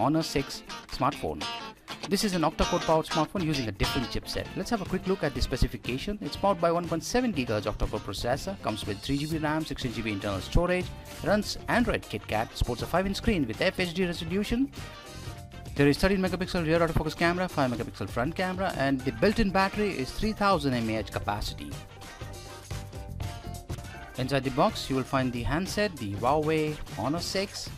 Honor 6 smartphone. This is an octa-core powered smartphone using a different chipset. Let's have a quick look at the specification. It's powered by 1.7 GHz octa-core processor, comes with 3GB RAM, 16GB internal storage, runs Android KitKat, sports a 5-inch screen with FHD resolution. There is 13 megapixel rear autofocus camera, 5 megapixel front camera, and the built-in battery is 3000 mAh capacity. Inside the box, you will find the handset, the Huawei Honor 6,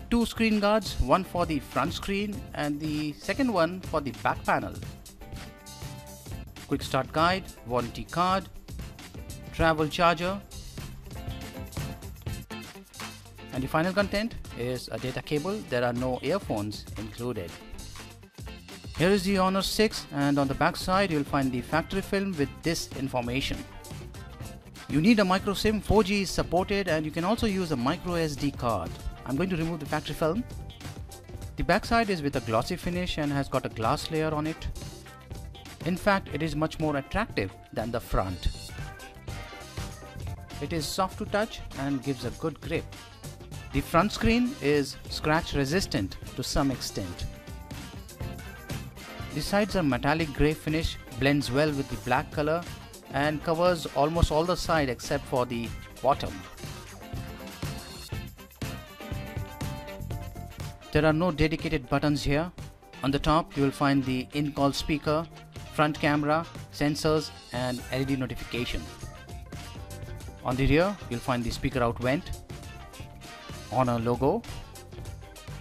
two screen guards, one for the front screen and the second one for the back panel. Quick start guide, warranty card, travel charger, and the final content is a data cable. There are no earphones included. Here is the Honor 6, and on the back side you'll find the factory film with this information. You need a micro SIM, 4G is supported, and you can also use a micro SD card. I'm going to remove the factory film. The back side is with a glossy finish and has got a glass layer on it. In fact, it is much more attractive than the front. It is soft to touch and gives a good grip. The front screen is scratch resistant to some extent. The sides are metallic grey finish, blends well with the black color and covers almost all the side except for the bottom. There are no dedicated buttons here. On the top you will find the in-call speaker, front camera, sensors and LED notification. On the rear you'll find the speaker out vent, Honor logo,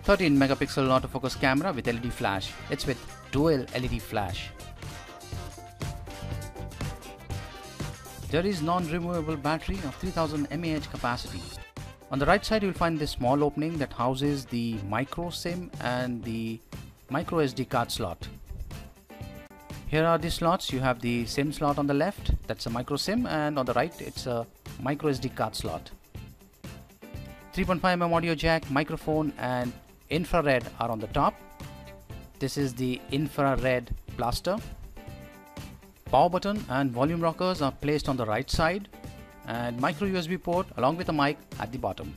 13 megapixel autofocus camera with LED flash. It's with dual LED flash. There is non-removable battery of 3000 mAh capacity. On the right side you will find this small opening that houses the micro SIM and the micro SD card slot. Here are the slots. You have the SIM slot on the left, that's a micro SIM, and on the right it's a micro SD card slot. 3.5mm audio jack, microphone and infrared are on the top. This is the infrared blaster. Power button and volume rockers are placed on the right side, and micro USB port along with a mic at the bottom.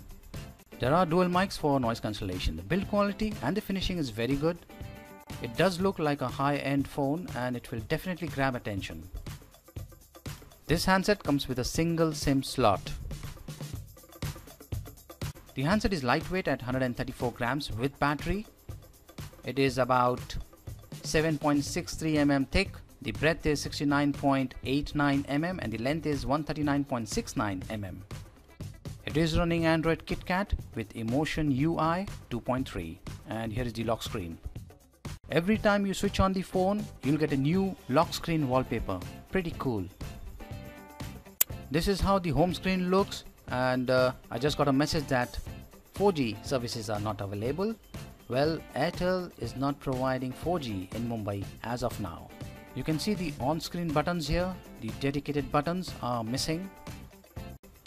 There are dual mics for noise cancellation. The build quality and the finishing is very good. It does look like a high-end phone and it will definitely grab attention. This handset comes with a single SIM slot. The handset is lightweight at 134 grams with battery. It is about 7.63 mm thick. The breadth is 69.89 mm and the length is 139.69 mm. It is running Android KitKat with Emotion UI 2.3, and here is the lock screen. Every time you switch on the phone, you'll get a new lock screen wallpaper. Pretty cool. This is how the home screen looks, and I just got a message that 4G services are not available. Well, Airtel is not providing 4G in Mumbai as of now. You can see the on-screen buttons here. The dedicated buttons are missing.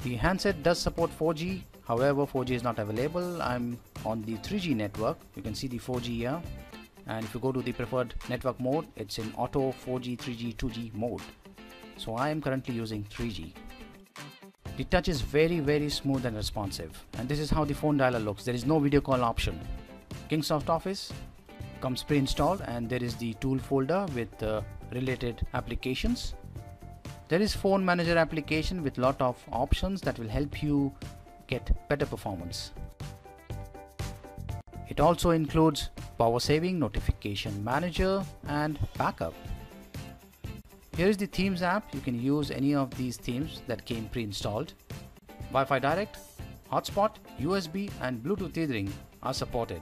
The handset does support 4G, however 4G is not available. I'm on the 3G network. You can see the 4G here, and if you go to the preferred network mode, it's in auto 4G, 3G, 2G mode. So I am currently using 3G. The touch is very smooth and responsive, and this is how the phone dialer looks. There is no video call option. Kingsoft Office comes pre-installed, and there is the tool folder with related applications. There is phone manager application with lot of options that will help you get better performance. It also includes power saving, notification manager and backup. Here is the themes app. You can use any of these themes that came pre-installed. Wi-Fi Direct, hotspot, USB and Bluetooth tethering are supported.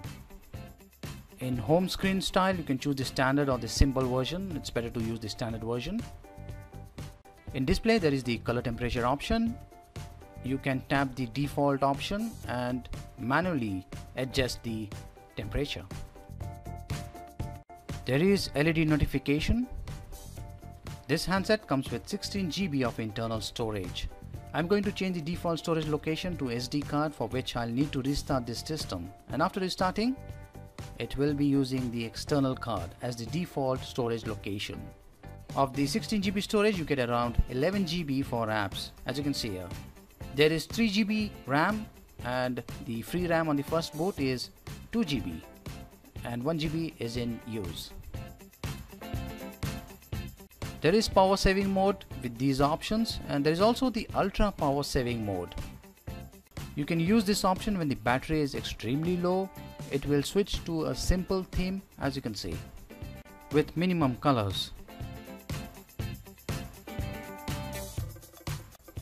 In home screen style, you can choose the standard or the symbol version. It's better to use the standard version. In display, there is the color temperature option. You can tap the default option and manually adjust the temperature. There is LED notification. This handset comes with 16 GB of internal storage. I'm going to change the default storage location to SD card, for which I'll need to restart this system, and after restarting it will be using the external card as the default storage location. Of the 16 GB storage, you get around 11 GB for apps, as you can see here. There is 3 GB RAM, and the free RAM on the first boot is 2 GB and 1 GB is in use. There is power saving mode with these options, and there is also the ultra power saving mode. You can use this option when the battery is extremely low. It will switch to a simple theme, as you can see, with minimum colors.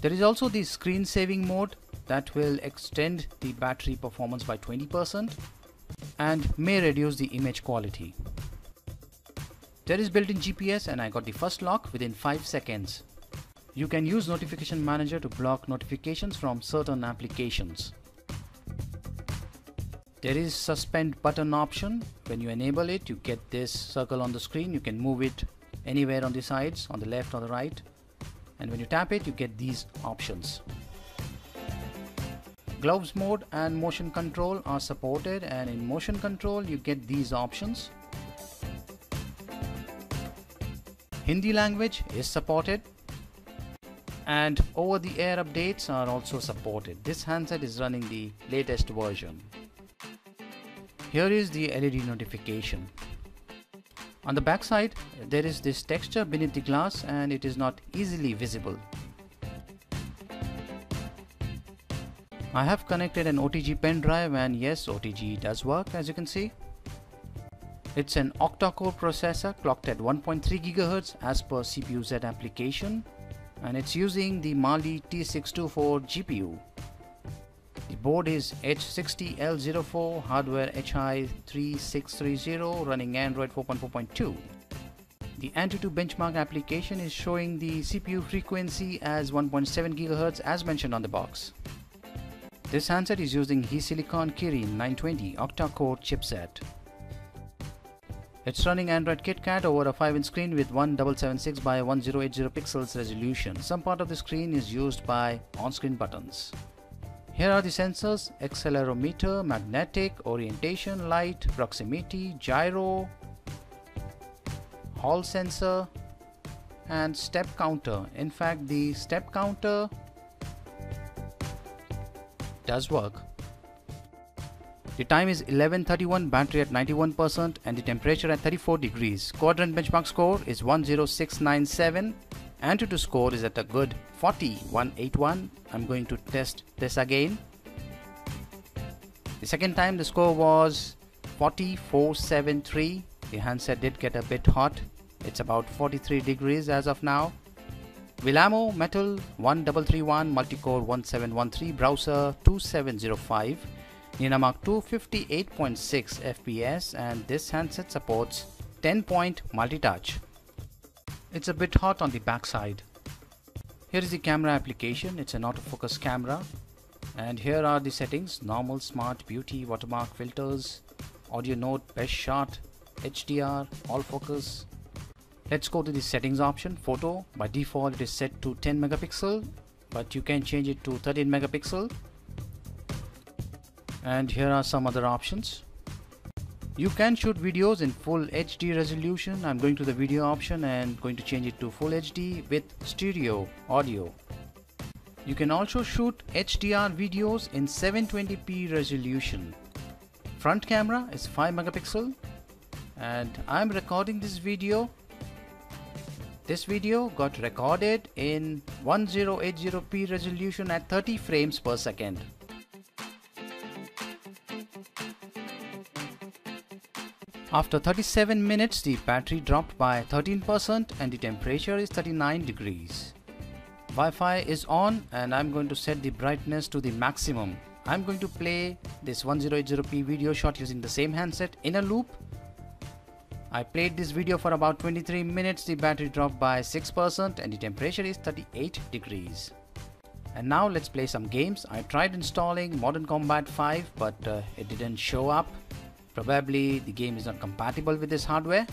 There is also the screen saving mode that will extend the battery performance by 20% and may reduce the image quality. There is built-in GPS and I got the first lock within 5 seconds. You can use Notification Manager to block notifications from certain applications. There is suspend button option. When you enable it, you get this circle on the screen. You can move it anywhere on the sides, on the left or the right. And when you tap it, you get these options. Gloves mode and motion control are supported, and in motion control you get these options. Hindi language is supported, and over-the-air updates are also supported. This handset is running the latest version. Here is the LED notification. On the back side, there is this texture beneath the glass and it is not easily visible. I have connected an OTG pen drive, and yes, OTG does work, as you can see. It's an octa-core processor clocked at 1.3 GHz as per CPU-Z application, and it's using the Mali T624 GPU. The board is H60L04, hardware HI3630, running Android 4.4.2. The Antutu benchmark application is showing the CPU frequency as 1.7 GHz as mentioned on the box. This handset is using HeSilicon Kirin 920 octa-core chipset. It's running Android KitKat over a 5-inch screen with 1776 by 1080 pixels resolution. Some part of the screen is used by on-screen buttons. Here are the sensors: accelerometer, magnetic, orientation light, proximity, gyro, Hall sensor, and step counter. In fact, the step counter does work. The time is 11:31, battery at 91% and the temperature at 34 degrees. Quadrant benchmark score is 10697. Antutu score is at a good 4181. I'm going to test this again. The second time the score was 4473. The handset did get a bit hot. It's about 43 degrees as of now. Wilamo Metal 1331, multicore 1713, browser 2705, Ninamark 258.6 FPS, and this handset supports 10-point multi-touch. It's a bit hot on the back side. Here is the camera application. It's an autofocus camera, and here are the settings: normal, smart, beauty, watermark, filters, audio note, best shot, HDR, all focus. Let's go to the settings option. Photo, by default it is set to 10 megapixel, but you can change it to 13 megapixel. And here are some other options. You can shoot videos in full HD resolution. I'm going to the video option and going to change it to full HD with stereo audio. You can also shoot HDR videos in 720p resolution. Front camera is 5 megapixel, and I'm recording this video. This video got recorded in 1080p resolution at 30 frames per second. After 37 minutes, the battery dropped by 13% and the temperature is 39 degrees. Wi-Fi is on and I'm going to set the brightness to the maximum. I'm going to play this 1080p video shot using the same handset in a loop. I played this video for about 23 minutes, the battery dropped by 6% and the temperature is 38 degrees. And now let's play some games. I tried installing Modern Combat 5 but it didn't show up. Probably the game is not compatible with this hardware.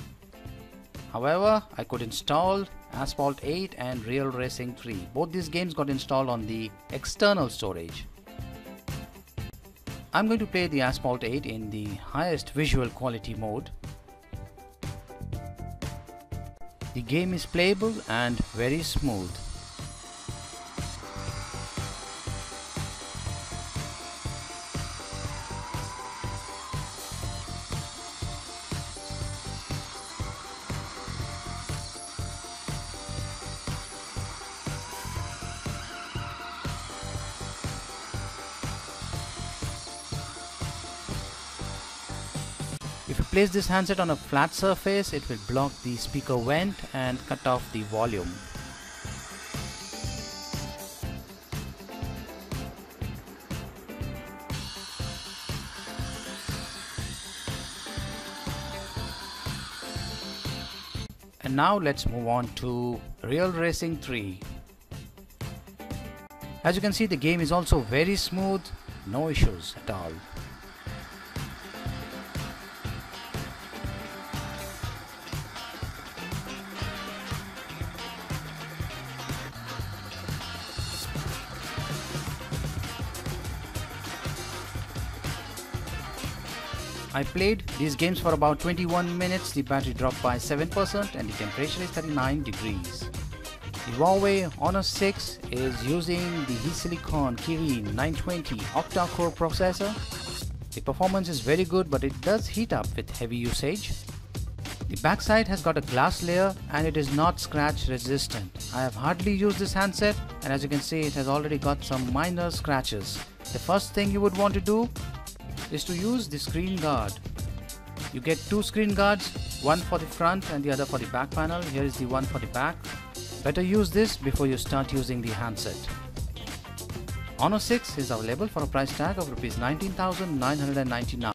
However, I could install Asphalt 8 and Real Racing 3. Both these games got installed on the external storage. I'm going to play the Asphalt 8 in the highest visual quality mode. The game is playable and very smooth. place this handset on a flat surface, it will block the speaker vent and cut off the volume. And now let's move on to Real Racing 3. As you can see, the game is also very smooth, no issues at all. I played these games for about 21 minutes, the battery dropped by 7% and the temperature is 39 degrees. The Huawei Honor 6 is using the HeatSilicon Kirin 920 octa-core processor. The performance is very good, but it does heat up with heavy usage. The backside has got a glass layer and it is not scratch resistant. I have hardly used this handset, and as you can see, it has already got some minor scratches. The first thing you would want to do is to use the screen guard. You get two screen guards, one for the front and the other for the back panel. Here is the one for the back. Better use this before you start using the handset. Honor 6 is available for a price tag of Rs 19,999.